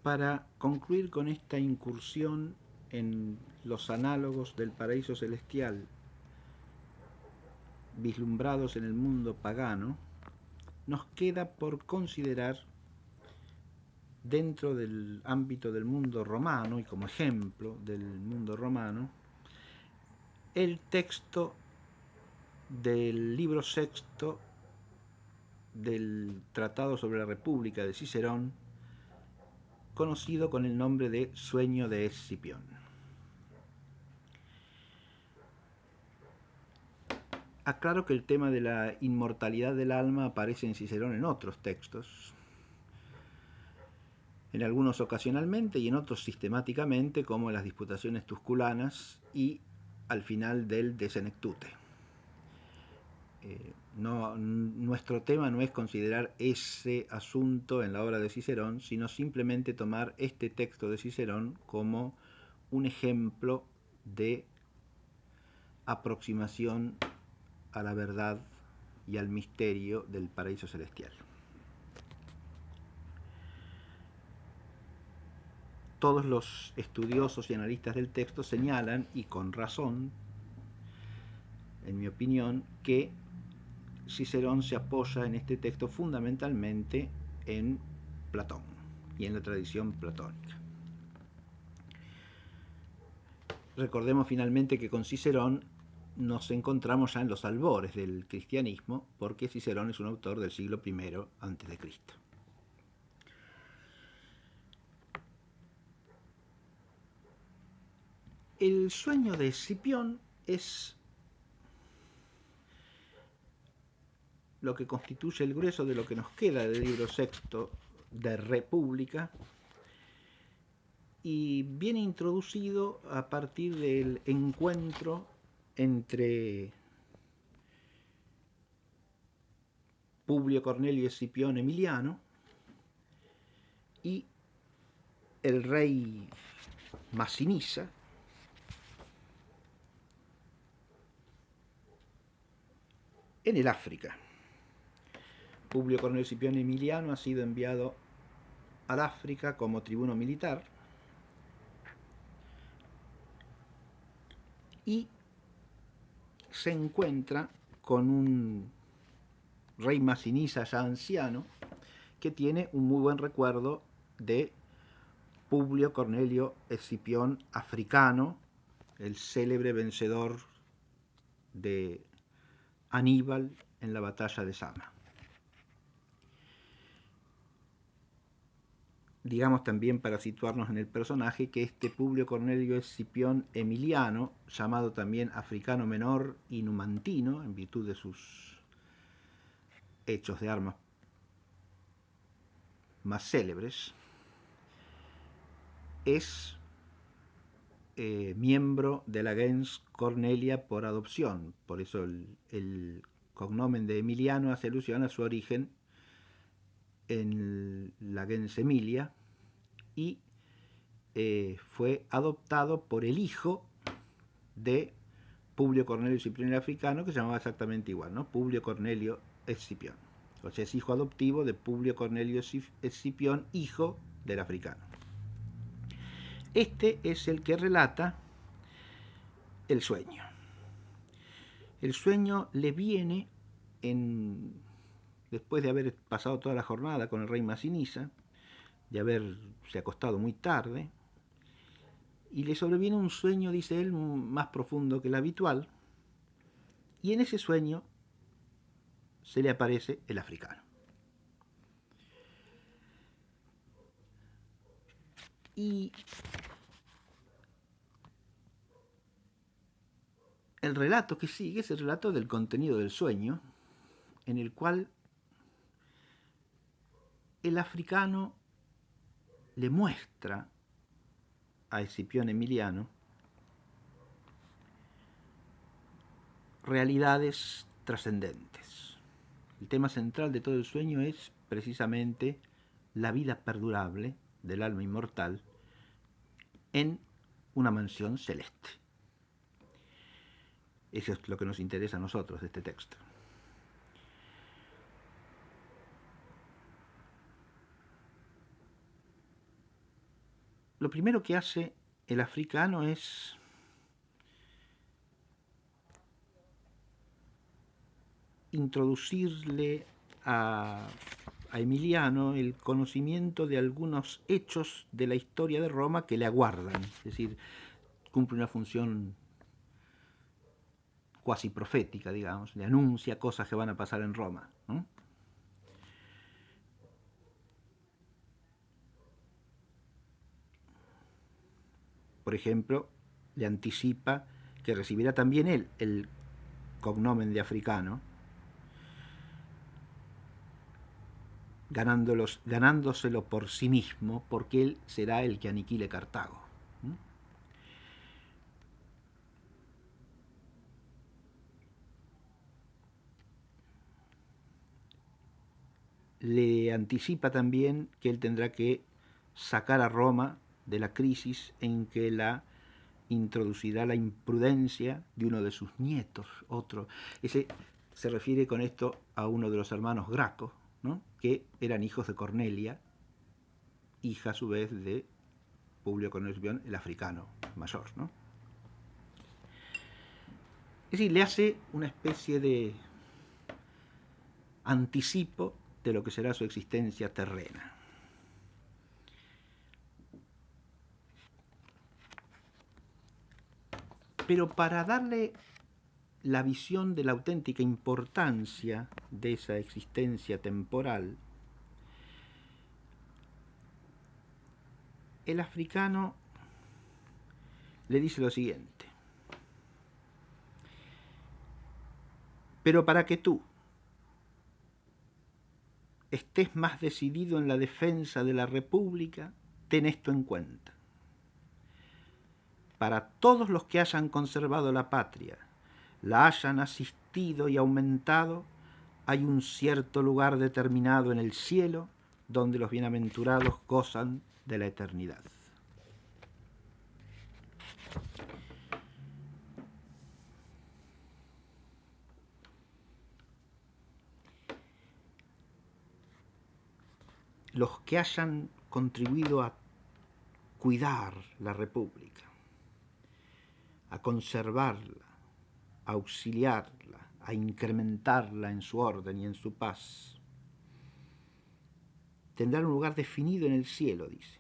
Para concluir con esta incursión en los análogos del paraíso celestial vislumbrados en el mundo pagano, nos queda por considerar, dentro del ámbito del mundo romano y como ejemplo del mundo romano, el texto del libro sexto del Tratado sobre la República de Cicerón, conocido con el nombre de Sueño de Escipión. Aclaro que el tema de la inmortalidad del alma aparece en Cicerón en otros textos, en algunos ocasionalmente y en otros sistemáticamente, como en las Disputaciones Tusculanas y al final del De Senectute. Nuestro tema no es considerar ese asunto en la obra de Cicerón, sino simplemente tomar este texto de Cicerón como un ejemplo de aproximación a la verdad y al misterio del paraíso celestial. Todos los estudiosos y analistas del texto señalan, y con razón, en mi opinión, que Cicerón se apoya en este texto fundamentalmente en Platón y en la tradición platónica. Recordemos finalmente que con Cicerón nos encontramos ya en los albores del cristianismo, porque Cicerón es un autor del siglo I a.C. El sueño de Escipión es lo que constituye el grueso de lo que nos queda del libro sexto de República, y viene introducido a partir del encuentro entre Publio Cornelio Escipión Emiliano y el rey Masinisa, en el África. Publio Cornelio Escipión Emiliano ha sido enviado al África como tribuno militar y se encuentra con un rey Masinisa ya anciano que tiene un muy buen recuerdo de Publio Cornelio Escipión Africano, el célebre vencedor de Aníbal en la batalla de Zama. Digamos también, para situarnos en el personaje, que este Publio Cornelio Escipión Emiliano, llamado también Africano Menor y Numantino, en virtud de sus hechos de armas más célebres, es miembro de la gens Cornelia por adopción. Por eso el cognomen de Emiliano hace alusión a su origen en la gens Emilia, y fue adoptado por el hijo de Publio Cornelio Escipión el Africano, que se llamaba exactamente igual, ¿no? Publio Cornelio Escipión. O sea, es hijo adoptivo de Publio Cornelio Escipión, hijo del africano. Este es el que relata el sueño. El sueño le viene después de haber pasado toda la jornada con el rey Masinisa, de haberse acostado muy tarde, y le sobreviene un sueño, dice él, más profundo que el habitual, y en ese sueño se le aparece el africano. Y el relato que sigue es el relato del contenido del sueño, en el cual el africano le muestra a Escipión Emiliano realidades trascendentes. El tema central de todo el sueño es precisamente la vida perdurable del alma inmortal en una mansión celeste. Eso es lo que nos interesa a nosotros de este texto. lo primero que hace el africano es introducirle a Emiliano el conocimiento de algunos hechos de la historia de Roma que le aguardan, es decir, cumple una función cuasi profética, digamos, le anuncia cosas que van a pasar en Roma, ¿no? Por ejemplo, le anticipa que recibirá también él el cognomen de africano, ganándoselo por sí mismo, porque él será el que aniquile Cartago. Le anticipa también que él tendrá que sacar a Roma de la crisis en que la introducirá la imprudencia de uno de sus nietos, otro. Ese se refiere con esto a uno de los hermanos Graco, ¿no? Que eran hijos de Cornelia, hija a su vez de Publio Cornelio Escipión, el africano mayor, ¿no? Es decir, le hace una especie de anticipo de lo que será su existencia terrena. Pero para darle la visión de la auténtica importancia de esa existencia temporal, el africano le dice lo siguiente: pero para que tú estés más decidido en la defensa de la República, ten esto en cuenta. Para todos los que hayan conservado la patria, la hayan asistido y aumentado, hay un cierto lugar determinado en el cielo donde los bienaventurados gozan de la eternidad. Los que hayan contribuido a cuidar la República, a conservarla, a auxiliarla, a incrementarla en su orden y en su paz, tendrán un lugar definido en el cielo, dice.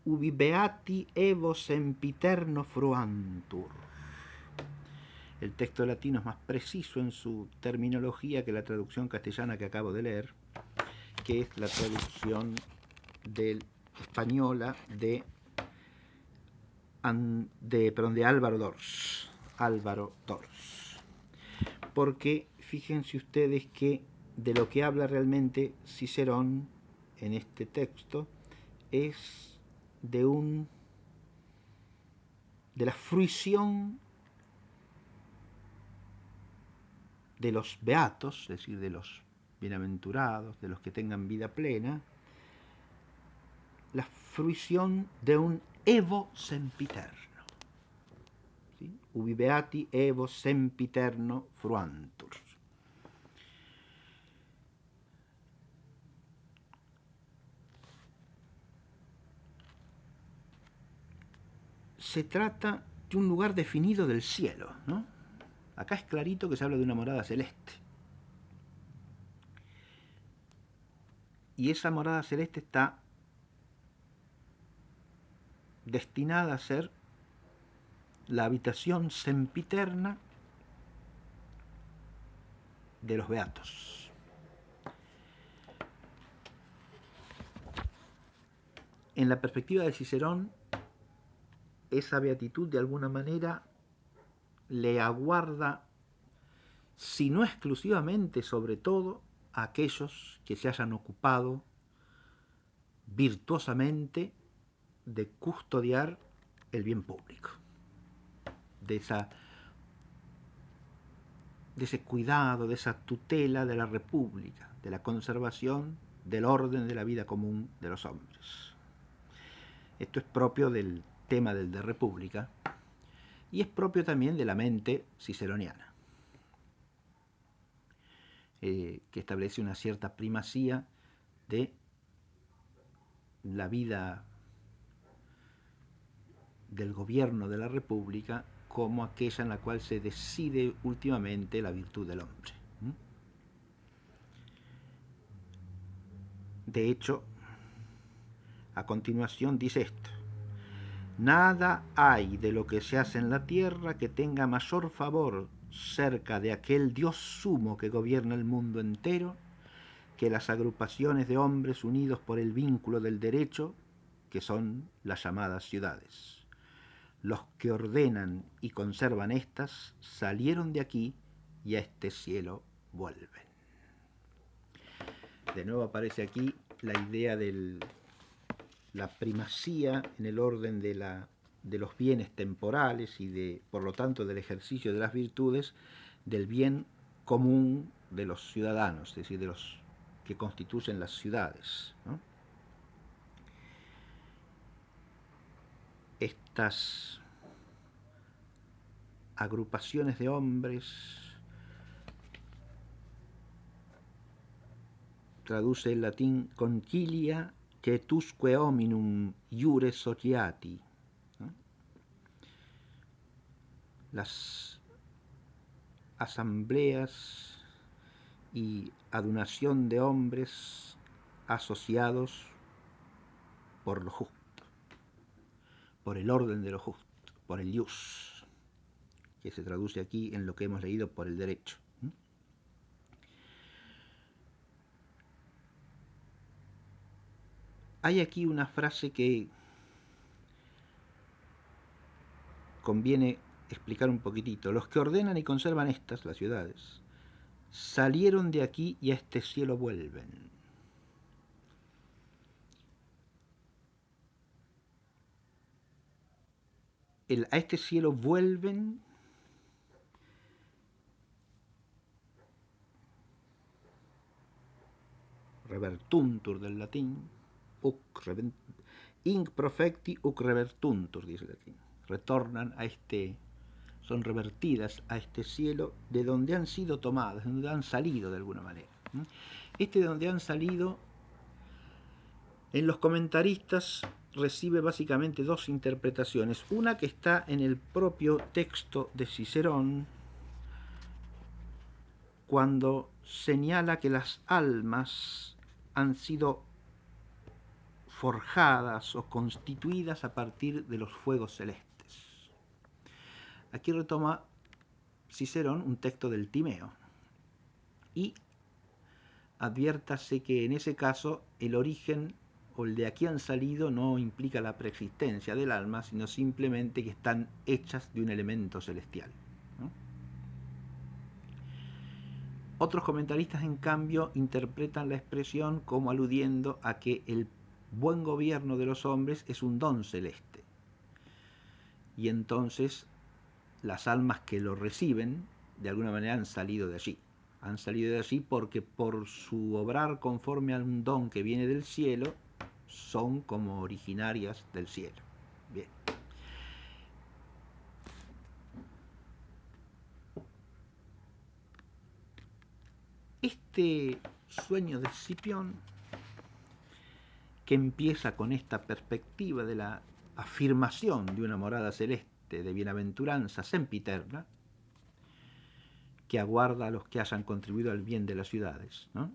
Ubi beati evo sempiterno fruantur. El texto latino es más preciso en su terminología que la traducción castellana que acabo de leer, que es la traducción del española de Álvaro Dors. Álvaro Dors. Porque fíjense ustedes que de lo que habla realmente Cicerón en este texto es de la fruición de los beatos, es decir, de los bienaventurados, de los que tengan vida plena, la fruición de un evo sempiterno. ¿Sí? Ubi beati evo sempiterno fruantur. Se trata de un lugar definido del cielo, ¿no? Acá es clarito que se habla de una morada celeste. Y esa morada celeste está destinada a ser la habitación sempiterna de los beatos. En la perspectiva de Cicerón, esa beatitud de alguna manera le aguarda, si no exclusivamente, sobre todo, a aquellos que se hayan ocupado virtuosamente de custodiar el bien público, de ese cuidado, de esa tutela de la República, de la conservación del orden de la vida común de los hombres. Esto es propio del tema del de República y es propio también de la mente ciceroniana, que establece una cierta primacía de la vida del gobierno de la República como aquella en la cual se decide últimamente la virtud del hombre. De hecho, a continuación dice esto: nada hay de lo que se hace en la tierra que tenga mayor favor cerca de aquel Dios sumo que gobierna el mundo entero que las agrupaciones de hombres unidos por el vínculo del derecho, que son las llamadas ciudades. Los que ordenan y conservan estas salieron de aquí y a este cielo vuelven. De nuevo aparece aquí la idea de la primacía en el orden de los bienes temporales y por lo tanto del ejercicio de las virtudes del bien común de los ciudadanos, es decir, de los que constituyen las ciudades, ¿no? Estas agrupaciones de hombres traduce el latín concilia cetusque hominum iure sociati, ¿no? Las asambleas y adunación de hombres asociados por lo justo, por el orden de lo justo, por el ius, que se traduce aquí en lo que hemos leído por el derecho. Hay aquí una frase que conviene explicar un poquitito. Los que ordenan y conservan estas, las ciudades, salieron de aquí y a este cielo vuelven. A este cielo vuelven revertuntur del latín, inc profecti uc revertuntur, dice el latín. Retornan a son revertidas a este cielo de donde han sido tomadas, de donde han salido de alguna manera. De donde han salido, en los comentaristas recibe básicamente dos interpretaciones. Una que está en el propio texto de Cicerón, cuando señala que las almas han sido forjadas o constituidas a partir de los fuegos celestes. Aquí retoma Cicerón un texto del Timeo y adviértase que en ese caso el origen o el de aquí han salido no implica la preexistencia del alma, sino simplemente que están hechas de un elemento celestial, ¿no? Otros comentaristas, en cambio, interpretan la expresión como aludiendo a que el buen gobierno de los hombres es un don celeste. Y entonces las almas que lo reciben, de alguna manera han salido de allí. Han salido de allí porque por su obrar conforme a un don que viene del cielo, son como originarias del cielo. Bien. Este sueño de Escipión, que empieza con esta perspectiva de la afirmación de una morada celeste de bienaventuranza sempiterna, que aguarda a los que hayan contribuido al bien de las ciudades, ¿no?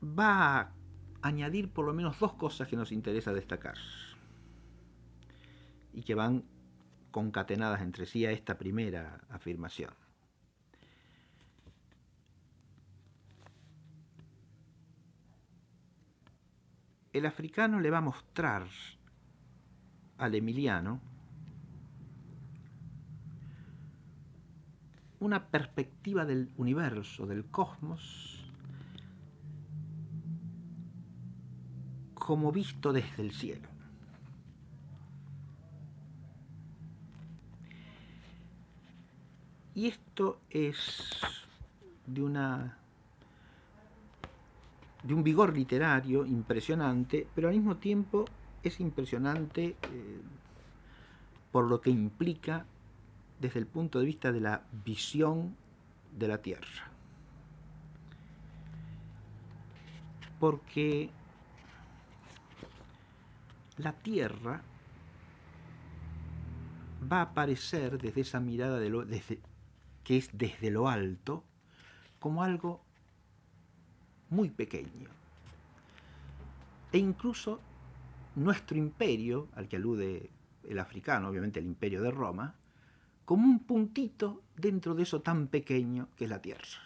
Va a añadir por lo menos dos cosas que nos interesa destacar y que van concatenadas entre sí a esta primera afirmación. El africano le va a mostrar al Emiliano una perspectiva del universo, del cosmos, como visto desde el cielo. Y esto es de un vigor literario impresionante, pero al mismo tiempo es impresionante por lo que implica desde el punto de vista de la visión de la Tierra. Porque la Tierra va a aparecer desde esa mirada que es desde lo alto como algo muy pequeño. E incluso nuestro imperio, al que alude el africano, obviamente el imperio de Roma, como un puntito dentro de eso tan pequeño que es la Tierra.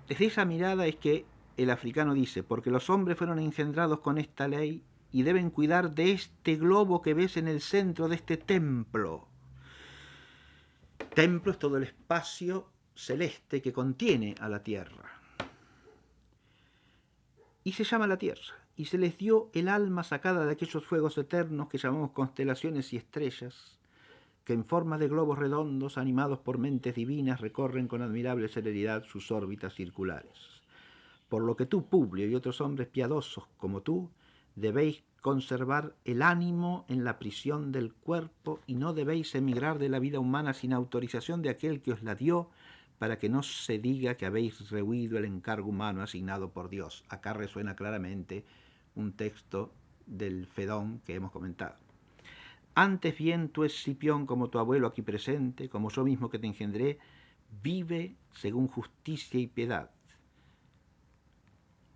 Desde esa mirada es que el africano dice, porque los hombres fueron engendrados con esta ley y deben cuidar de este globo que ves en el centro de este templo. Templo es todo el espacio celeste que contiene a la Tierra. Y se llama la Tierra, y se les dio el alma sacada de aquellos fuegos eternos que llamamos constelaciones y estrellas, que en forma de globos redondos, animados por mentes divinas, recorren con admirable celeridad sus órbitas circulares. Por lo que tú, Publio, y otros hombres piadosos como tú, debéis conservar el ánimo en la prisión del cuerpo y no debéis emigrar de la vida humana sin autorización de aquel que os la dio, para que no se diga que habéis rehuido el encargo humano asignado por Dios. Acá resuena claramente un texto del Fedón que hemos comentado. Antes bien, tú, Escipión, como tu abuelo aquí presente, como yo mismo que te engendré, vive según justicia y piedad,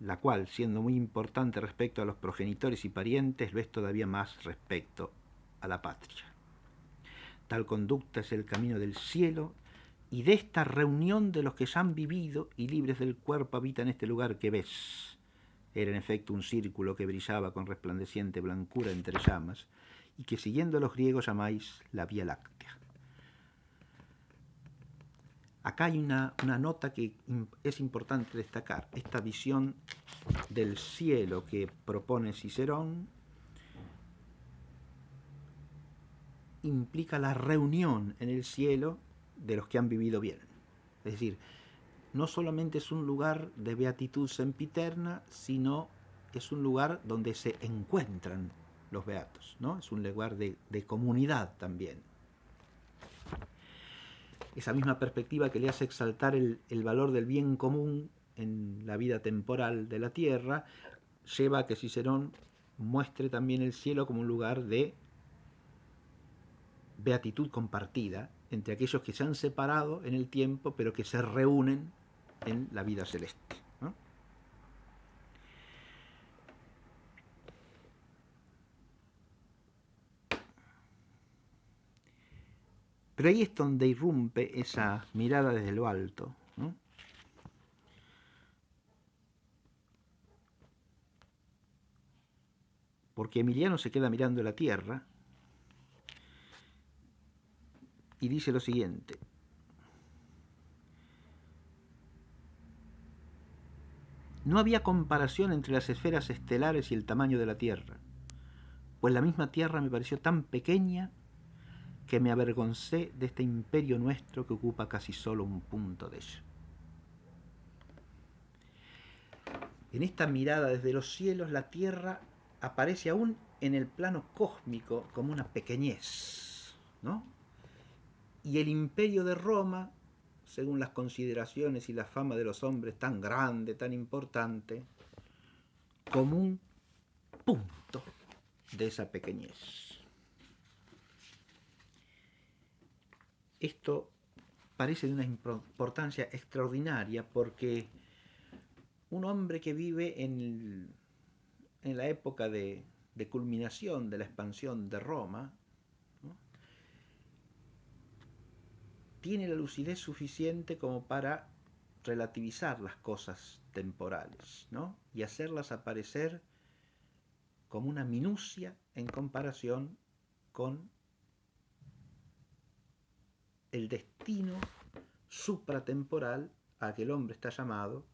la cual, siendo muy importante respecto a los progenitores y parientes, lo es todavía más respecto a la patria. Tal conducta es el camino del cielo, y de esta reunión de los que ya han vivido y libres del cuerpo habitan este lugar que ves. Era en efecto un círculo que brillaba con resplandeciente blancura entre llamas, y que siguiendo a los griegos llamáis la Vía Láctea. Acá hay una nota que es importante destacar. Esta visión del cielo que propone Cicerón implica la reunión en el cielo de los que han vivido bien. Es decir, no solamente es un lugar de beatitud sempiterna, sino es un lugar donde se encuentran los beatos, ¿no? Es un lugar de comunidad también. Esa misma perspectiva que le hace exaltar el valor del bien común en la vida temporal de la tierra, lleva a que Cicerón muestre también el cielo como un lugar de beatitud compartida entre aquellos que se han separado en el tiempo, pero que se reúnen en la vida celeste, ¿no? Pero ahí es donde irrumpe esa mirada desde lo alto, ¿no? Porque Emiliano se queda mirando la tierra y dice lo siguiente: no había comparación entre las esferas estelares y el tamaño de la Tierra, pues la misma Tierra me pareció tan pequeña que me avergoncé de este imperio nuestro que ocupa casi solo un punto de ella. En esta mirada desde los cielos, la Tierra aparece aún en el plano cósmico como una pequeñez, ¿no? Y el imperio de Roma, según las consideraciones y la fama de los hombres, tan grande, tan importante, como un punto de esa pequeñez. Esto parece de una importancia extraordinaria porque un hombre que vive en la época de culminación de la expansión de Roma, ¿no?, tiene la lucidez suficiente como para relativizar las cosas temporales, ¿no?, y hacerlas aparecer como una minucia en comparación con el destino supratemporal a que el hombre está llamado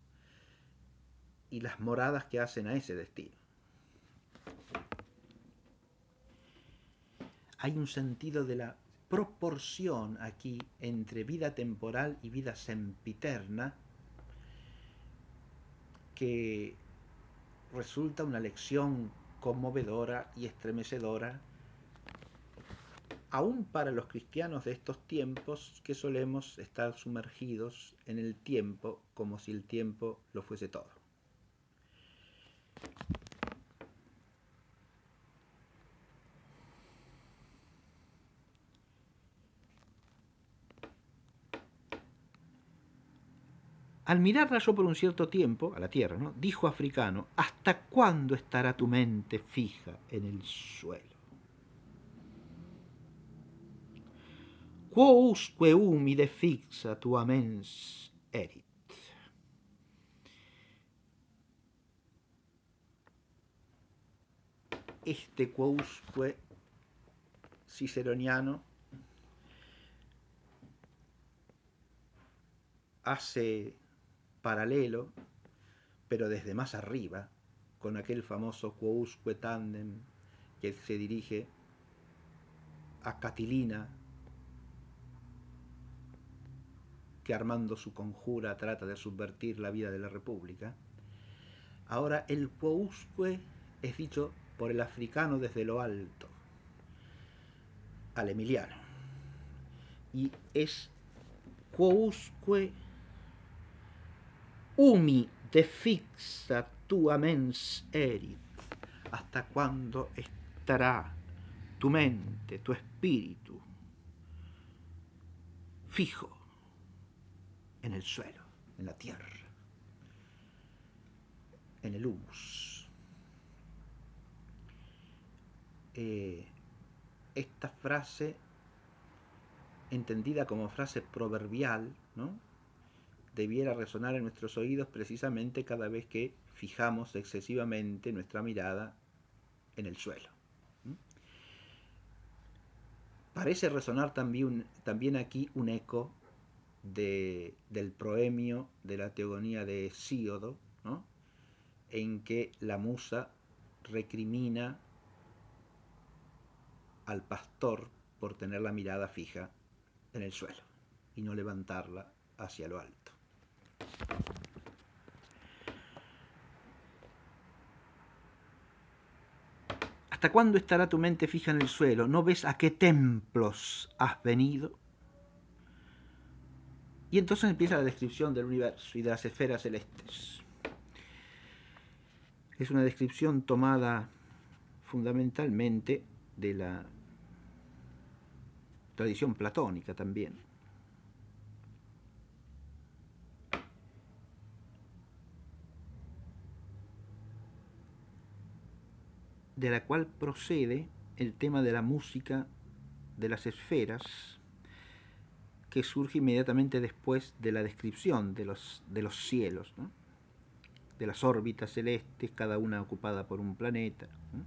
y las moradas que hacen a ese destino. Hay un sentido de la proporción aquí entre vida temporal y vida sempiterna que resulta una lección conmovedora y estremecedora aún para los cristianos de estos tiempos que solemos estar sumergidos en el tiempo como si el tiempo lo fuese todo. Al mirarla yo por un cierto tiempo, a la tierra, ¿no?, dijo Africano, ¿hasta cuándo estará tu mente fija en el suelo? Quousque humide fixa tua mens erit. Este quousque ciceroniano hace paralelo, pero desde más arriba, con aquel famoso quousque tandem que se dirige a Catilina, que armando su conjura trata de subvertir la vida de la República. Ahora el quousque es dicho por el africano desde lo alto, al emiliano, y es quousque umi defixa tua mens erit. ¿Hasta cuándo estará tu mente, tu espíritu fijo en el suelo, en la tierra, en el humus? Esta frase, entendida como frase proverbial, ¿no?, debiera resonar en nuestros oídos precisamente cada vez que fijamos excesivamente nuestra mirada en el suelo. Parece resonar también aquí un eco del proemio de la teogonía de Hesíodo, ¿no?, en que la musa recrimina al pastor por tener la mirada fija en el suelo y no levantarla hacia lo alto. ¿Hasta cuándo estará tu mente fija en el suelo? ¿No ves a qué templos has venido? Y entonces empieza la descripción del universo y de las esferas celestes. Es una descripción tomada fundamentalmente de la tradición platónica también. De la cual procede el tema de la música de las esferas, que surge inmediatamente después de la descripción de los cielos, ¿no?, de las órbitas celestes, cada una ocupada por un planeta, ¿no?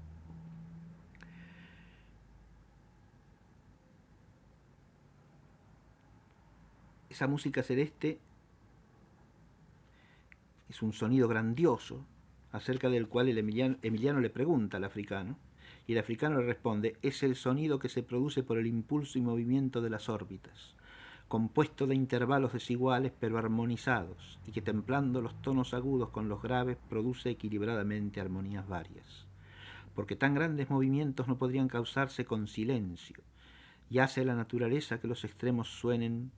Esa música celeste es un sonido grandioso, acerca del cual el emiliano le pregunta al africano, y el africano le responde: es el sonido que se produce por el impulso y movimiento de las órbitas, compuesto de intervalos desiguales pero armonizados, y que templando los tonos agudos con los graves produce equilibradamente armonías varias. Porque tan grandes movimientos no podrían causarse con silencio, y hace la naturaleza que los extremos suenen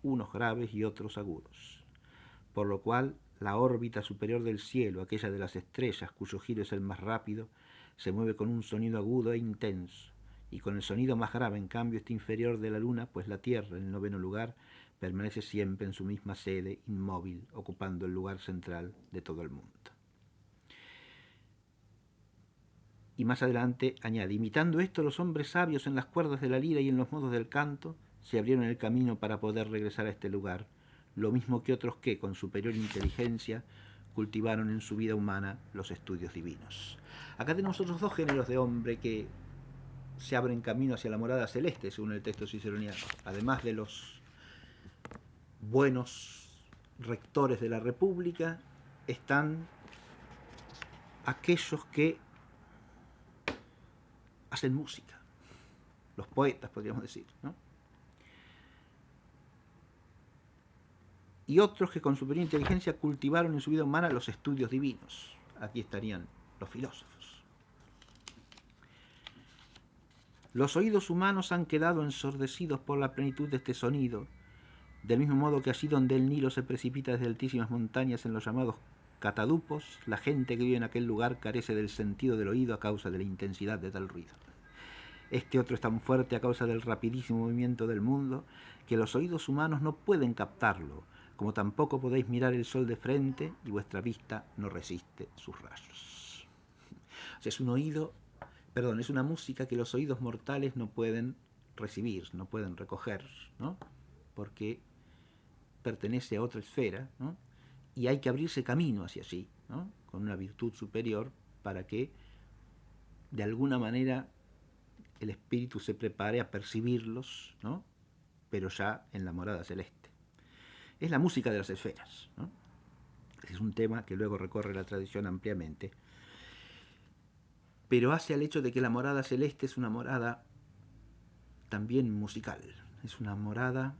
unos graves y otros agudos. Por lo cual la órbita superior del cielo, aquella de las estrellas cuyo giro es el más rápido, se mueve con un sonido agudo e intenso, y con el sonido más grave, en cambio, está inferior de la luna, pues la Tierra, en el noveno lugar, permanece siempre en su misma sede, inmóvil, ocupando el lugar central de todo el mundo. Y más adelante añade: imitando esto, los hombres sabios en las cuerdas de la lira y en los modos del canto se abrieron el camino para poder regresar a este lugar, lo mismo que otros que, con superior inteligencia, cultivaron en su vida humana los estudios divinos. Acá tenemos otros dos géneros de hombre que se abren camino hacia la morada celeste, según el texto ciceroniano. Además de los buenos rectores de la República, están aquellos que hacen música, los poetas, podríamos decir, ¿no?, y otros que con superior inteligencia cultivaron en su vida humana los estudios divinos. Aquí estarían los filósofos. Los oídos humanos han quedado ensordecidos por la plenitud de este sonido, del mismo modo que allí donde el Nilo se precipita desde altísimas montañas en los llamados catadupos, la gente que vive en aquel lugar carece del sentido del oído a causa de la intensidad de tal ruido. Este otro es tan fuerte a causa del rapidísimo movimiento del mundo que los oídos humanos no pueden captarlo, como tampoco podéis mirar el sol de frente y vuestra vista no resiste sus rayos. O sea, es una música que los oídos mortales no pueden recibir, no pueden recoger, ¿no? Porque pertenece a otra esfera, ¿no? Y hay que abrirse camino hacia allí, ¿no? Con una virtud superior para que de alguna manera el espíritu se prepare a percibirlos, ¿no? Pero ya en la morada celeste. Es la música de las esferas, ¿no? Es un tema que luego recorre la tradición ampliamente, pero hace al hecho de que la morada celeste es una morada también musical, es una morada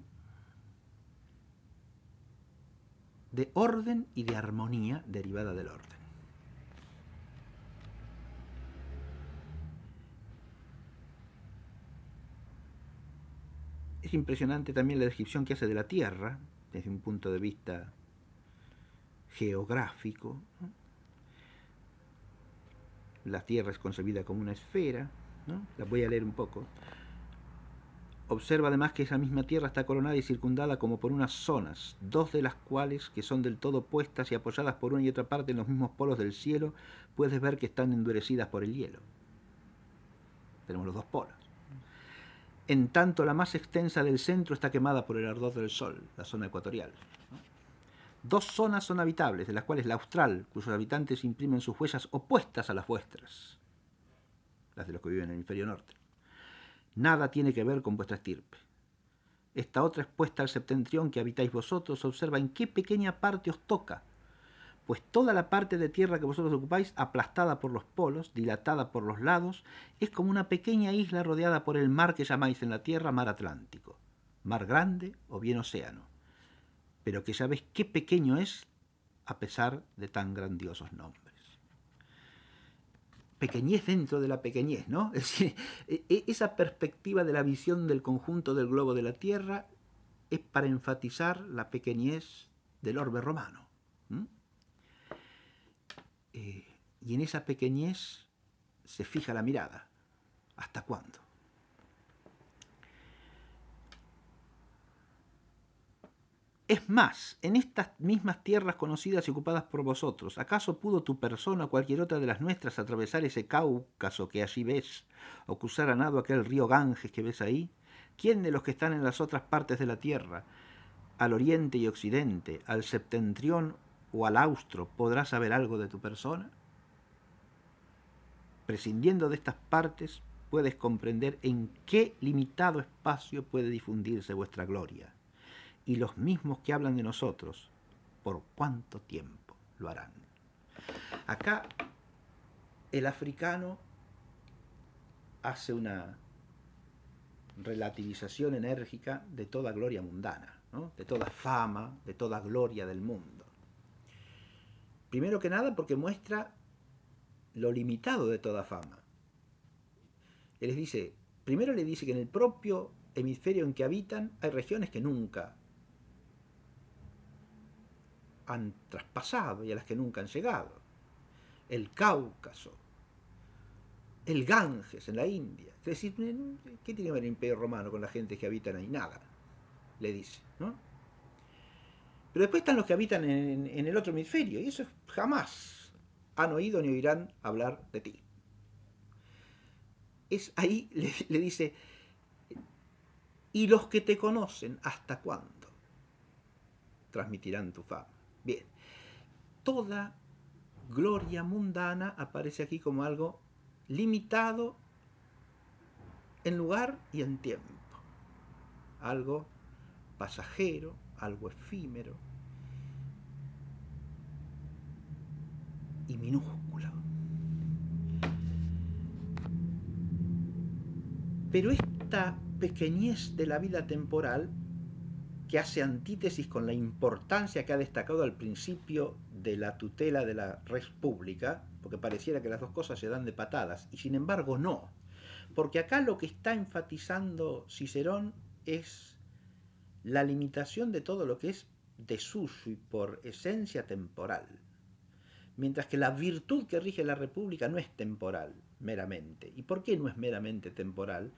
de orden y de armonía derivada del orden. Es impresionante también la descripción que hace de la Tierra desde un punto de vista geográfico, ¿no? La Tierra es concebida como una esfera, ¿no? La voy a leer un poco. Observa además que esa misma Tierra está coronada y circundada como por unas zonas, dos de las cuales, que son del todo puestas y apoyadas por una y otra parte en los mismos polos del cielo, puedes ver que están endurecidas por el hielo. Tenemos los dos polos. En tanto, la más extensa del centro está quemada por el ardor del sol, la zona ecuatorial. Dos zonas son habitables, de las cuales la austral, cuyos habitantes imprimen sus huellas opuestas a las vuestras, las de los que viven en el hemisferio norte. Nada tiene que ver con vuestra estirpe. Esta otra expuesta al septentrión que habitáis vosotros, observa en qué pequeña parte os toca, pues toda la parte de tierra que vosotros ocupáis, aplastada por los polos, dilatada por los lados, es como una pequeña isla rodeada por el mar que llamáis en la tierra mar Atlántico, mar grande o bien océano, pero que ya ves qué pequeño es a pesar de tan grandiosos nombres. Pequeñez dentro de la pequeñez, ¿no? Es decir, esa perspectiva de la visión del conjunto del globo de la Tierra es para enfatizar la pequeñez del orbe romano. ¿Mm? Y en esa pequeñez se fija la mirada. ¿Hasta cuándo? Es más, en estas mismas tierras conocidas y ocupadas por vosotros, ¿acaso pudo tu persona o cualquier otra de las nuestras atravesar ese Cáucaso que allí ves, o cruzar a nado aquel río Ganges que ves ahí? ¿Quién de los que están en las otras partes de la tierra, al oriente y occidente, al septentrión o al austro, podrá saber algo de tu persona? Prescindiendo de estas partes, puedes comprender en qué limitado espacio puede difundirse vuestra gloria. Y los mismos que hablan de nosotros, ¿por cuánto tiempo lo harán? Acá el africano hace una relativización enérgica de toda gloria mundana, ¿no? De toda fama, de toda gloria del mundo. Primero que nada porque muestra lo limitado de toda fama. Él les dice, primero le dice que en el propio hemisferio en que habitan hay regiones que nunca han traspasado y a las que nunca han llegado. El Cáucaso, el Ganges en la India. Es decir, ¿qué tiene que ver el Imperio Romano con la gente que habitan ahí? Nada, le dice, ¿no? Pero después están los que habitan en el otro hemisferio y eso jamás han oído ni oirán hablar de ti. Es ahí, le dice, y los que te conocen, ¿hasta cuándo transmitirán tu fama? Bien, toda gloria mundana aparece aquí como algo limitado en lugar y en tiempo. Algo pasajero, algo efímero y minúsculo. Pero esta pequeñez de la vida temporal, que hace antítesis con la importancia que ha destacado al principio de la tutela de la res pública, porque pareciera que las dos cosas se dan de patadas, y sin embargo no, porque acá lo que está enfatizando Cicerón es la limitación de todo lo que es desuso y por esencia temporal, mientras que la virtud que rige la República no es temporal meramente. ¿Y por qué no es meramente temporal?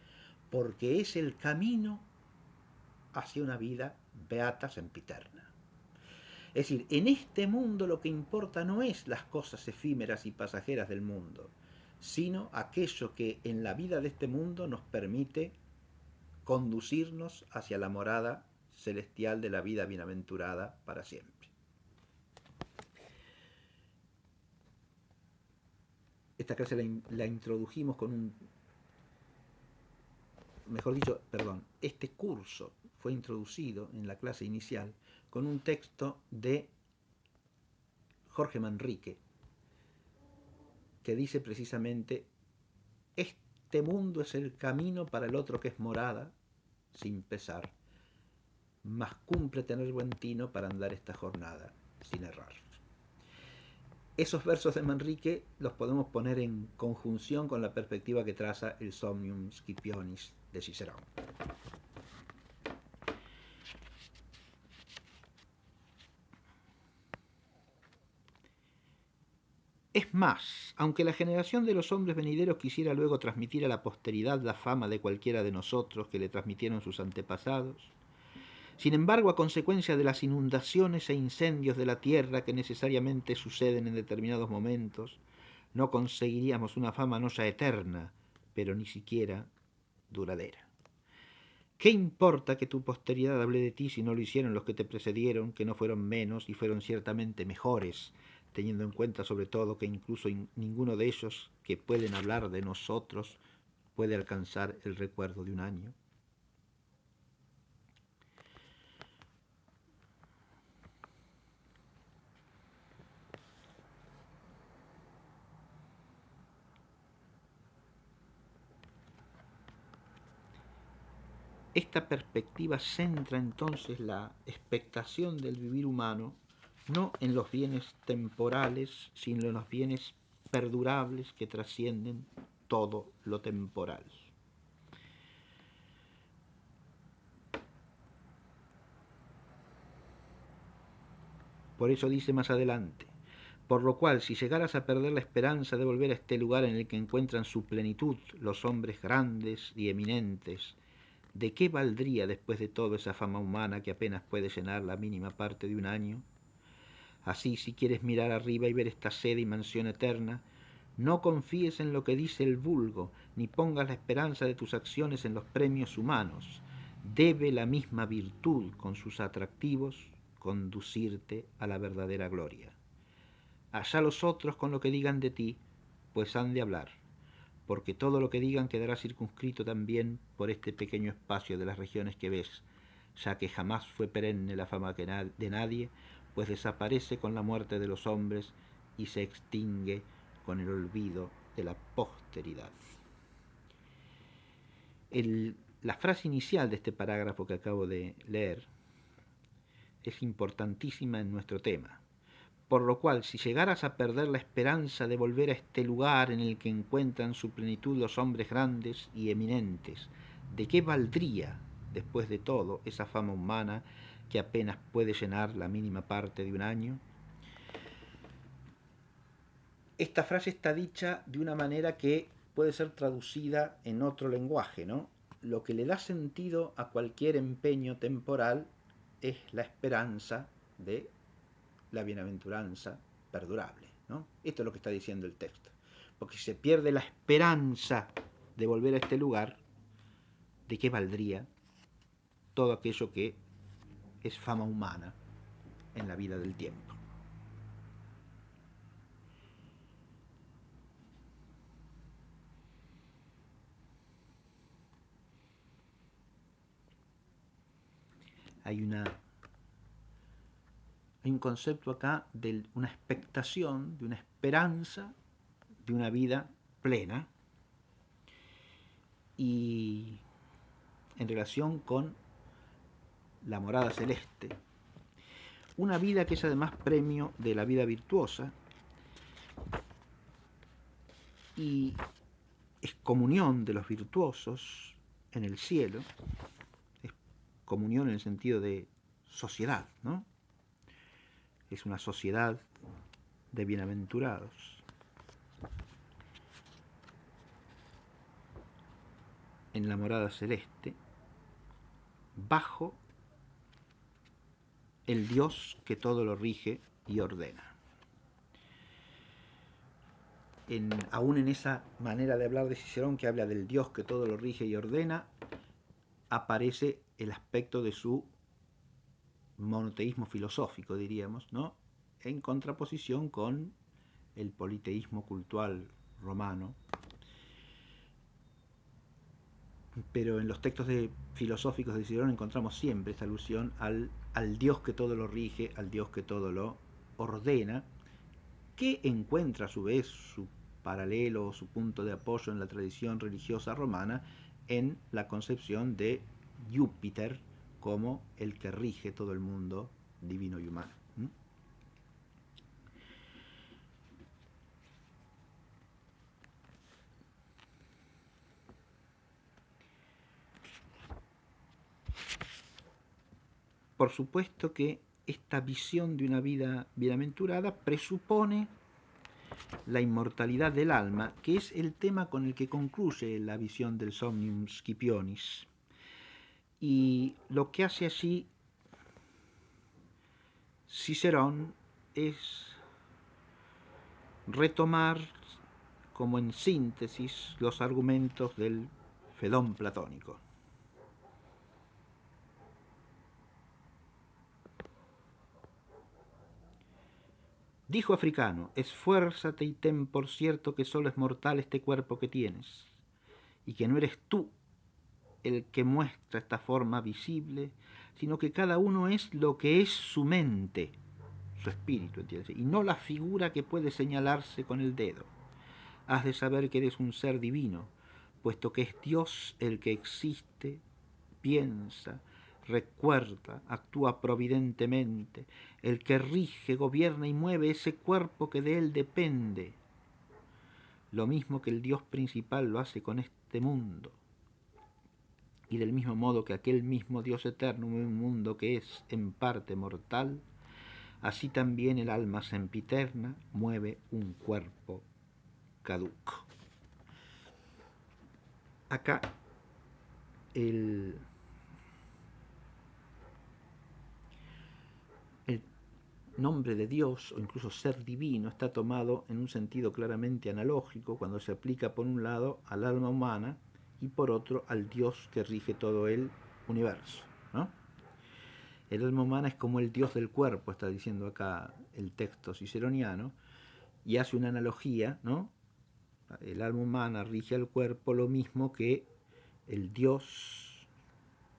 Porque es el camino hacia una vida beata sempiterna. Es decir, en este mundo lo que importa no es las cosas efímeras y pasajeras del mundo, sino aquello que en la vida de este mundo nos permite conducirnos hacia la morada celestial de la vida bienaventurada para siempre. Esta clase la introdujimos con un, mejor dicho, perdón, este curso fue introducido en la clase inicial con un texto de Jorge Manrique, que dice precisamente: este mundo es el camino para el otro que es morada, sin pesar, mas cumple tener buen tino para andar esta jornada sin errar. Esos versos de Manrique los podemos poner en conjunción con la perspectiva que traza el Somnium Scipionis de Cicerón. Es más, aunque la generación de los hombres venideros quisiera luego transmitir a la posteridad la fama de cualquiera de nosotros que le transmitieron sus antepasados, sin embargo, a consecuencia de las inundaciones e incendios de la tierra que necesariamente suceden en determinados momentos, no conseguiríamos una fama no ya eterna, pero ni siquiera duradera. ¿Qué importa que tu posteridad hable de ti si no lo hicieron los que te precedieron, que no fueron menos y fueron ciertamente mejores, teniendo en cuenta sobre todo que incluso ninguno de ellos que pueden hablar de nosotros puede alcanzar el recuerdo de un año? Esta perspectiva centra entonces la expectación del vivir humano no en los bienes temporales, sino en los bienes perdurables que trascienden todo lo temporal. Por eso dice más adelante: por lo cual, si llegaras a perder la esperanza de volver a este lugar en el que encuentran su plenitud los hombres grandes y eminentes, ¿de qué valdría después de todo esa fama humana que apenas puede llenar la mínima parte de un año? Así, si quieres mirar arriba y ver esta sede y mansión eterna, no confíes en lo que dice el vulgo, ni pongas la esperanza de tus acciones en los premios humanos. Debe la misma virtud, con sus atractivos, conducirte a la verdadera gloria. Allá los otros con lo que digan de ti, pues han de hablar, porque todo lo que digan quedará circunscrito también por este pequeño espacio de las regiones que ves, ya que jamás fue perenne la fama de nadie, pues desaparece con la muerte de los hombres y se extingue con el olvido de la posteridad. La frase inicial de este parágrafo que acabo de leer es importantísima en nuestro tema. Por lo cual, si llegaras a perder la esperanza de volver a este lugar en el que encuentran su plenitud los hombres grandes y eminentes, ¿de qué valdría, después de todo, esa fama humana que apenas puede llenar la mínima parte de un año? Esta frase está dicha de una manera que puede ser traducida en otro lenguaje, ¿no? Lo que le da sentido a cualquier empeño temporal es la esperanza de la bienaventuranza perdurable, ¿no? Esto es lo que está diciendo el texto. Porque si se pierde la esperanza de volver a este lugar, ¿de qué valdría todo aquello que es fama humana en la vida del tiempo? Hay un concepto acá de una expectación, de una esperanza, de una vida plena, y en relación con la morada celeste, una vida que es además premio de la vida virtuosa, y es comunión de los virtuosos en el cielo, es comunión en el sentido de sociedad, ¿no? Es una sociedad de bienaventurados. En la morada celeste, bajo el Dios que todo lo rige y ordena. Aún en esa manera de hablar de Cicerón, que habla del Dios que todo lo rige y ordena, aparece el aspecto de su monoteísmo filosófico, diríamos, ¿no? En contraposición con el politeísmo cultural romano. Pero en los textos filosóficos de Cicerón encontramos siempre esta alusión al Dios que todo lo rige, al Dios que todo lo ordena, que encuentra a su vez su paralelo o su punto de apoyo en la tradición religiosa romana en la concepción de Júpiter como el que rige todo el mundo divino y humano. Por supuesto que esta visión de una vida bienaventurada presupone la inmortalidad del alma, que es el tema con el que concluye la visión del Somnium Scipionis. Y lo que hace allí Cicerón es retomar, como en síntesis, los argumentos del Fedón platónico. Dijo Africano: esfuérzate y ten por cierto que solo es mortal este cuerpo que tienes, y que no eres tú el que muestra esta forma visible, sino que cada uno es lo que es su mente, su espíritu, ¿entiendes? Y no la figura que puede señalarse con el dedo. Has de saber que eres un ser divino, puesto que es Dios el que existe, piensa, recuerda, actúa providentemente, el que rige, gobierna y mueve ese cuerpo que de él depende, lo mismo que el Dios principal lo hace con este mundo. Y del mismo modo que aquel mismo Dios eterno mueve un mundo que es en parte mortal, así también el alma sempiterna mueve un cuerpo caduco. Acá el nombre de Dios o incluso ser divino está tomado en un sentido claramente analógico cuando se aplica por un lado al alma humana y por otro al Dios que rige todo el universo, ¿no? El alma humana es como el Dios del cuerpo, está diciendo acá el texto ciceroniano, y hace una analogía, ¿no? El alma humana rige al cuerpo lo mismo que el Dios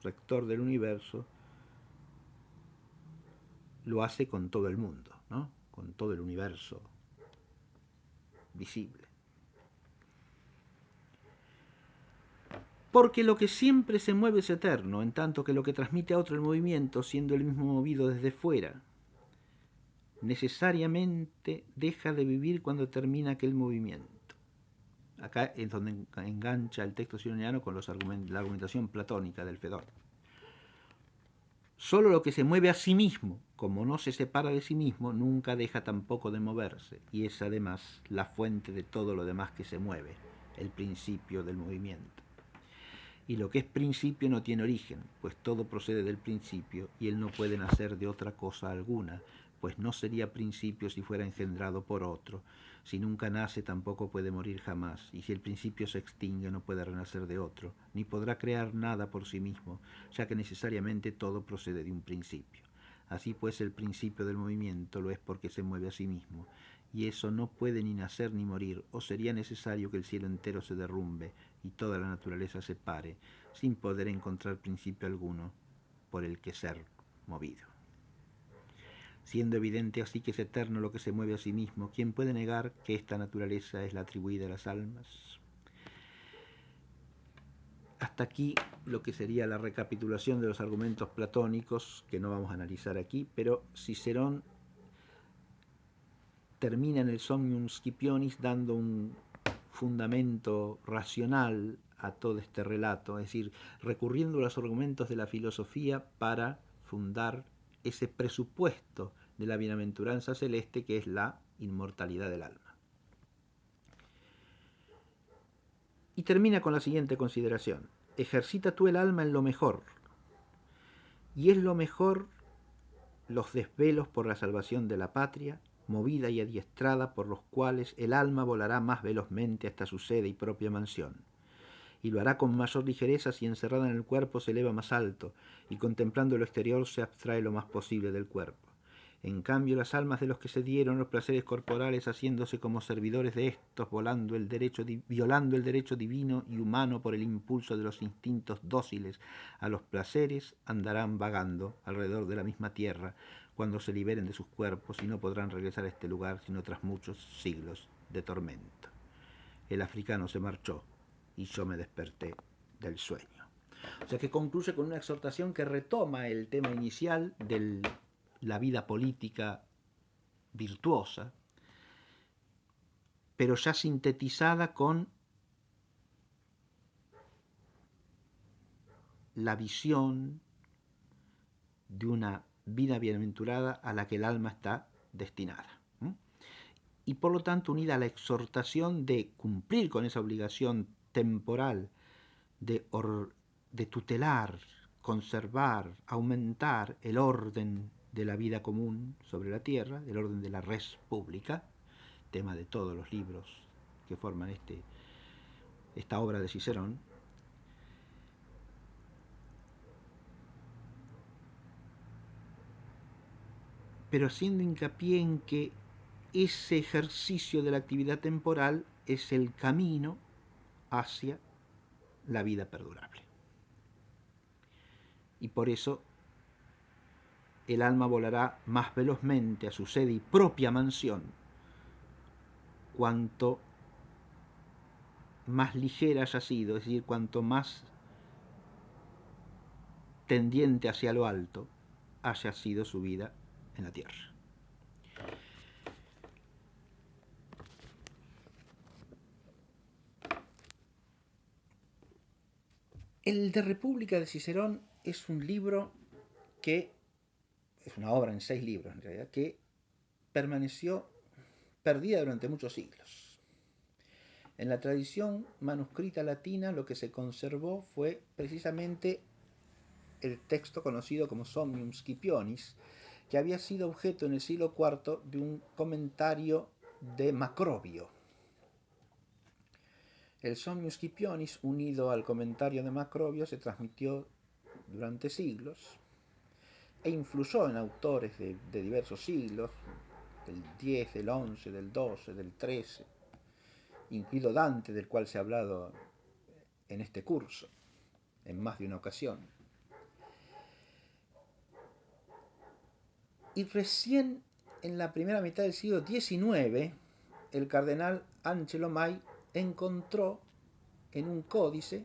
rector del universo lo hace con todo el mundo, ¿no? Con todo el universo visible. Porque lo que siempre se mueve es eterno, en tanto que lo que transmite a otro el movimiento, siendo el mismo movido desde fuera, necesariamente deja de vivir cuando termina aquel movimiento. Acá es donde engancha el texto ciceroniano con la argumentación platónica del Fedón. Solo lo que se mueve a sí mismo, como no se separa de sí mismo, nunca deja tampoco de moverse, y es además la fuente de todo lo demás que se mueve, el principio del movimiento. Y lo que es principio no tiene origen, pues todo procede del principio, y él no puede nacer de otra cosa alguna, pues no sería principio si fuera engendrado por otro. Si nunca nace, tampoco puede morir jamás, y si el principio se extingue, no puede renacer de otro, ni podrá crear nada por sí mismo, ya que necesariamente todo procede de un principio. Así pues, el principio del movimiento lo es porque se mueve a sí mismo, y eso no puede ni nacer ni morir, o sería necesario que el cielo entero se derrumbe y toda la naturaleza se pare, sin poder encontrar principio alguno por el que ser movido. Siendo evidente así que es eterno lo que se mueve a sí mismo, ¿quién puede negar que esta naturaleza es la atribuida a las almas? Hasta aquí lo que sería la recapitulación de los argumentos platónicos, que no vamos a analizar aquí, pero Cicerón termina en el Somnium Scipionis dando un fundamento racional a todo este relato, es decir, recurriendo a los argumentos de la filosofía para fundar ese presupuesto de la bienaventuranza celeste que es la inmortalidad del alma. Y termina con la siguiente consideración: ejercita tú el alma en lo mejor, y es lo mejor los desvelos por la salvación de la patria, movida y adiestrada por los cuales el alma volará más velozmente hasta su sede y propia mansión, y lo hará con mayor ligereza si encerrada en el cuerpo se eleva más alto, y contemplando lo exterior se abstrae lo más posible del cuerpo. En cambio, las almas de los que se dieron los placeres corporales, haciéndose como servidores de estos, violando el derecho divino y humano por el impulso de los instintos dóciles a los placeres, andarán vagando alrededor de la misma tierra cuando se liberen de sus cuerpos, y no podrán regresar a este lugar sino tras muchos siglos de tormento. El africano se marchó y yo me desperté del sueño. O sea que concluye con una exhortación que retoma el tema inicial de la vida política virtuosa, pero ya sintetizada con la visión de una vida bienaventurada a la que el alma está destinada. Y por lo tanto unida a la exhortación de cumplir con esa obligación temporal de tutelar, conservar, aumentar el orden de la vida común sobre la tierra, el orden de la res pública, tema de todos los libros que forman esta obra de Cicerón, pero haciendo hincapié en que ese ejercicio de la actividad temporal es el camino hacia la vida perdurable. Y por eso el alma volará más velozmente a su sede y propia mansión cuanto más ligera haya sido, es decir, cuanto más tendiente hacia lo alto haya sido su vida en la tierra. El de República de Cicerón es un libro que es una obra en 6 libros en realidad, que permaneció perdida durante muchos siglos. En la tradición manuscrita latina lo que se conservó fue precisamente el texto conocido como Somnium Scipionis, que había sido objeto en el siglo IV de un comentario de Macrobio. El Somnium Scipionis, unido al comentario de Macrobio, se transmitió durante siglos e influyó en autores de diversos siglos, del 10, del 11, del 12, del 13, incluido Dante, del cual se ha hablado en este curso en más de una ocasión. Y recién en la primera mitad del siglo XIX, el cardenal Angelo Mai encontró en un códice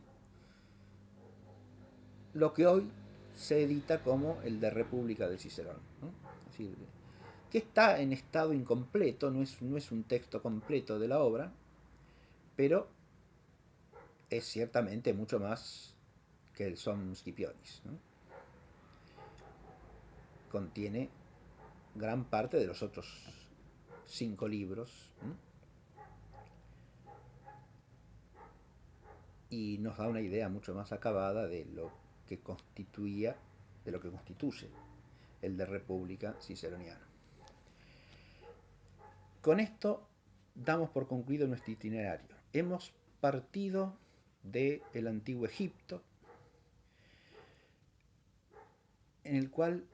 lo que hoy se edita como el de República de Cicerón, ¿no? Es decir, que está en estado incompleto, no es un texto completo de la obra, pero es ciertamente mucho más que el Somnium Scipionis, ¿no? Contiene gran parte de los otros 5 libros, ¿no? Y nos da una idea mucho más acabada de lo que constituye el de República Ciceroniano. Con esto damos por concluido nuestro itinerario. Hemos partido del antiguo Egipto, en el cual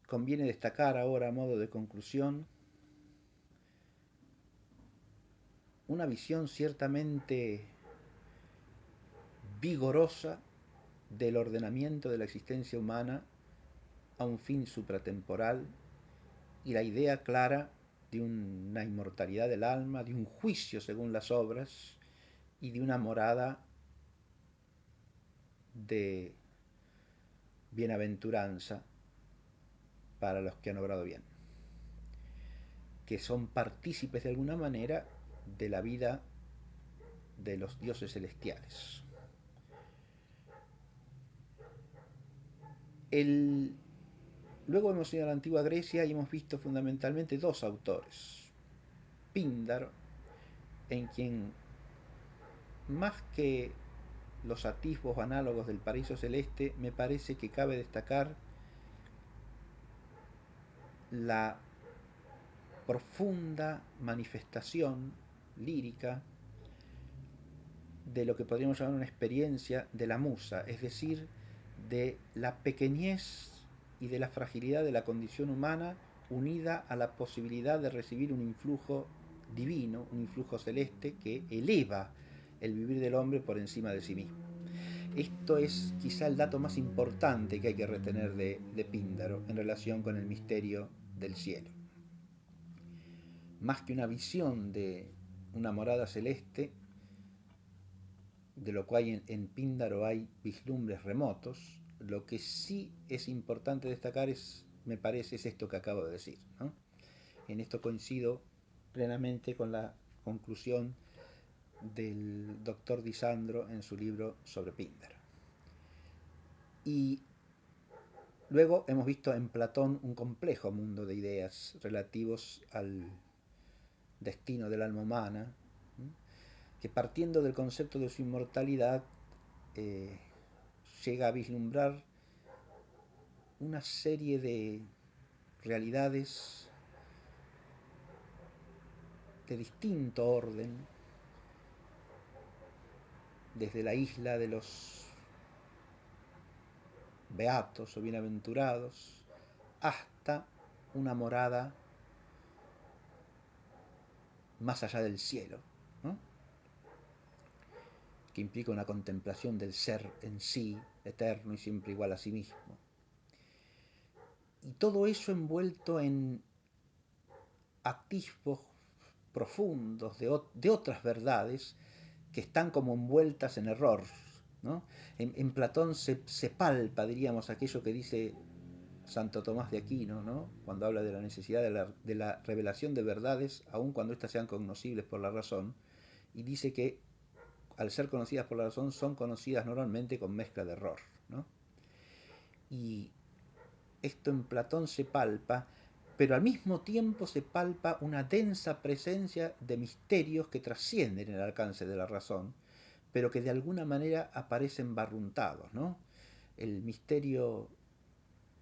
conviene destacar ahora a modo de conclusión una visión ciertamente vigorosa del ordenamiento de la existencia humana a un fin supratemporal y la idea clara de una inmortalidad del alma, de un juicio según las obras y de una morada de bienaventuranza para los que han obrado bien, que son partícipes de alguna manera de la vida de los dioses celestiales. Luego hemos ido a la antigua Grecia y hemos visto fundamentalmente dos autores. Píndaro, en quien más que los atisbos análogos del paraíso celeste, me parece que cabe destacar la profunda manifestación lírica de lo que podríamos llamar una experiencia de la musa, es decir, de la pequeñez y de la fragilidad de la condición humana unida a la posibilidad de recibir un influjo divino, un influjo celeste que eleva el vivir del hombre por encima de sí mismo. Esto es quizá el dato más importante que hay que retener de Píndaro en relación con el misterio del cielo. Más que una visión de una morada celeste, de lo cual en Píndaro hay vislumbres remotos, lo que sí es importante destacar me parece, es esto que acabo de decir, ¿no? En esto coincido plenamente con la conclusión del doctor Disandro en su libro sobre Píndaro. Y luego hemos visto en Platón un complejo mundo de ideas relativos al destino del alma humana, que partiendo del concepto de su inmortalidad llega a vislumbrar una serie de realidades de distinto orden, desde la isla de los beatos o bienaventurados hasta una morada más allá del cielo, ¿no? Que implica una contemplación del ser en sí, eterno y siempre igual a sí mismo. Y todo eso envuelto en atisbos profundos de otras verdades que están como envueltas en error, ¿no? En Platón se palpa, diríamos, aquello que dice Santo Tomás de Aquino, ¿no? Cuando habla de la necesidad de la revelación de verdades, aun cuando éstas sean cognoscibles por la razón, y dice que al ser conocidas por la razón son conocidas normalmente con mezcla de error, ¿no? Y esto en Platón se palpa, pero al mismo tiempo se palpa una densa presencia de misterios que trascienden el alcance de la razón, pero que de alguna manera aparecen barruntados, ¿no? El misterio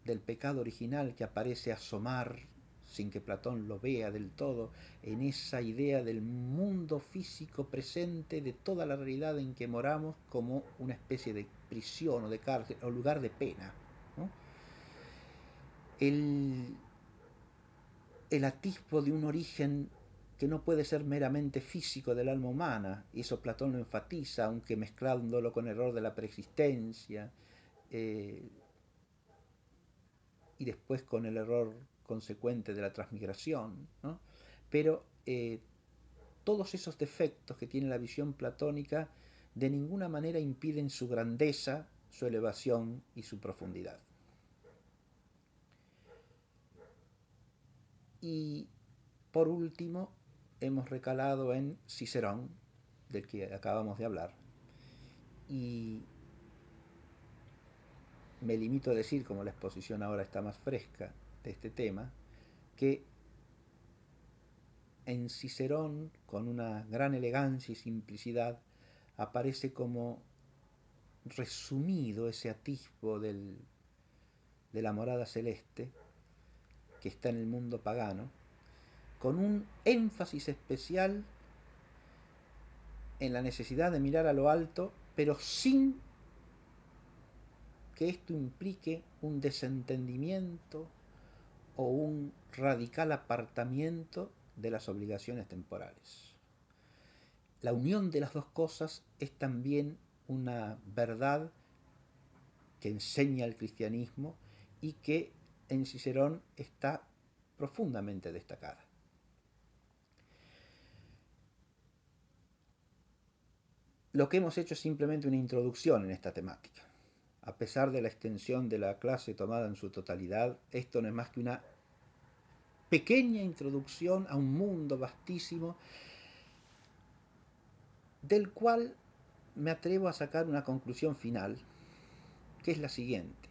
del pecado original que aparece asomar sin que Platón lo vea del todo, en esa idea del mundo físico presente, de toda la realidad en que moramos, como una especie de prisión o de cárcel o lugar de pena, ¿no? El atisbo de un origen que no puede ser meramente físico del alma humana, y eso Platón lo enfatiza, aunque mezclándolo con el error de la preexistencia, y después con el error consecuente de la transmigración, ¿no? Pero todos esos defectos que tiene la visión platónica de ninguna manera impiden su grandeza, su elevación y su profundidad. Y por último, hemos recalado en Cicerón, del que acabamos de hablar, y me limito a decir, como la exposición ahora está más fresca de este tema, que en Cicerón, con una gran elegancia y simplicidad, aparece como resumido ese atisbo de la morada celeste que está en el mundo pagano, con un énfasis especial en la necesidad de mirar a lo alto, pero sin que esto implique un desentendimiento o un radical apartamiento de las obligaciones temporales. La unión de las dos cosas es también una verdad que enseña el cristianismo y que en Cicerón está profundamente destacada. Lo que hemos hecho es simplemente una introducción en esta temática. A pesar de la extensión de la clase tomada en su totalidad, esto no es más que una pequeña introducción a un mundo vastísimo del cual me atrevo a sacar una conclusión final, que es la siguiente.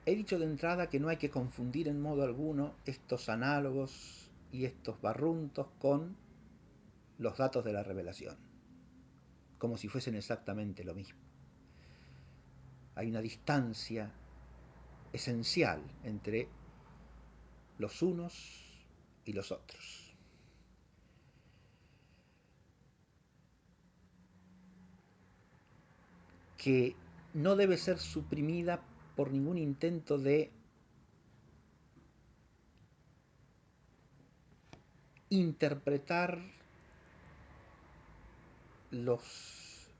He dicho de entrada que no hay que confundir en modo alguno estos análogos y estos barruntos con los datos de la revelación, como si fuesen exactamente lo mismo. Hay una distancia esencial entre los unos y los otros. Que no debe ser suprimida por ningún intento de interpretar los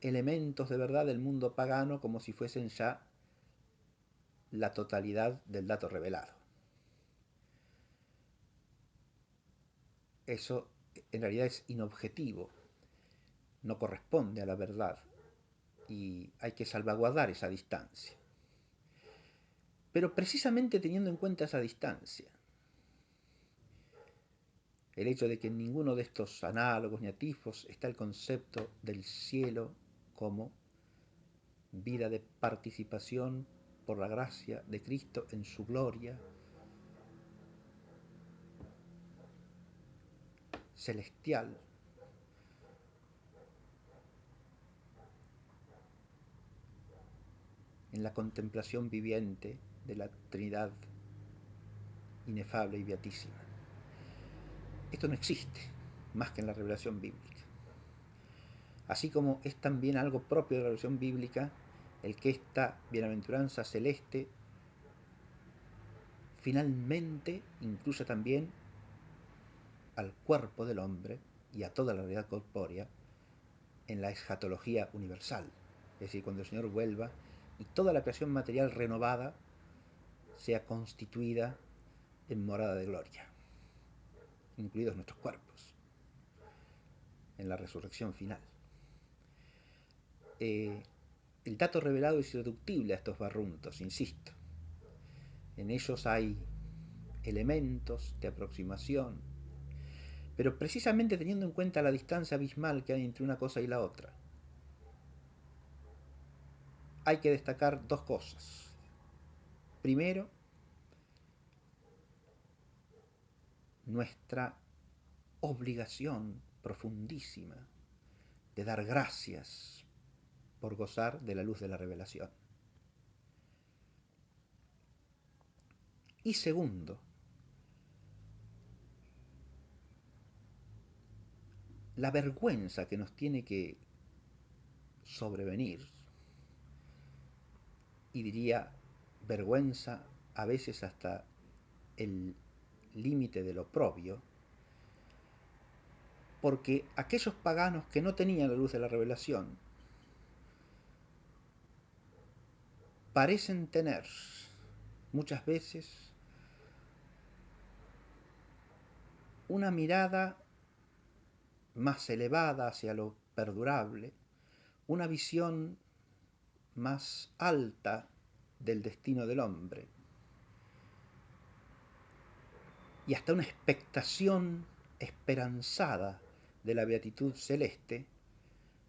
elementos de verdad del mundo pagano como si fuesen ya la totalidad del dato revelado. Eso en realidad es inobjetivo, no corresponde a la verdad y hay que salvaguardar esa distancia. Pero precisamente teniendo en cuenta esa distancia, el hecho de que en ninguno de estos análogos ni atifos está el concepto del cielo como vida de participación por la gracia de Cristo en su gloria celestial, en la contemplación viviente de la Trinidad inefable y beatísima. Esto no existe más que en la revelación bíblica. Así como es también algo propio de la revelación bíblica el que esta bienaventuranza celeste finalmente incluye también al cuerpo del hombre y a toda la realidad corpórea en la escatología universal, es decir, cuando el Señor vuelva y toda la creación material renovada sea constituida en morada de gloria, incluidos nuestros cuerpos, en la resurrección final. El dato revelado es irreductible a estos barruntos, insisto. En ellos hay elementos de aproximación, pero precisamente teniendo en cuenta la distancia abismal que hay entre una cosa y la otra, hay que destacar dos cosas. Primero, nuestra obligación profundísima de dar gracias por gozar de la luz de la revelación. Y segundo, la vergüenza que nos tiene que sobrevenir, y diría vergüenza a veces hasta el límite del oprobio, porque aquellos paganos que no tenían la luz de la revelación parecen tener muchas veces una mirada más elevada hacia lo perdurable, una visión más alta del destino del hombre y hasta una expectación esperanzada de la beatitud celeste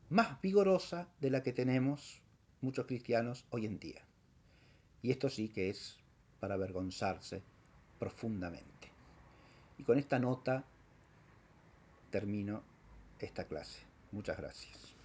más vigorosa de la que tenemos muchos cristianos hoy en día. Y esto sí que es para avergonzarse profundamente. Y con esta nota termino esta clase. Muchas gracias.